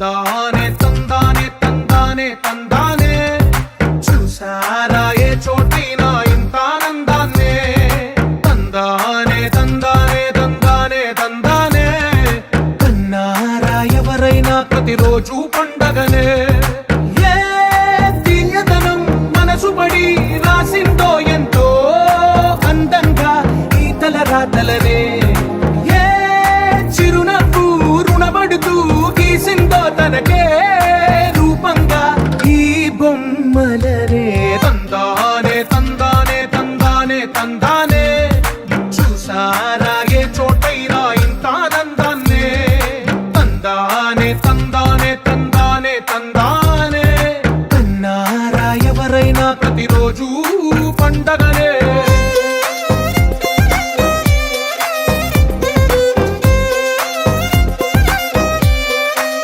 తందానే తందానే తందానే తందానే చూసారా ఏ చోటైనా ఇంత ఆనందాన్నే తందానే తందానే తందానే తందానే కన్నారా ఎవరైనా ప్రతిరోజు పండగనే ఏ తీయదనం మనసు పడి రాసిందో ఎంతో అందంగా ఈ తలరాతలనే ఏ చిరునవ్వు రుణపడుతూ గీసిందో తనకే రూపంగా ఈ బొమ్మలనే తందానే తందానే తందానే తందానే చూసారా ఏ చోటైనా ఇంత ఆనందాన్నే తందానే తందానే తందానే తందానే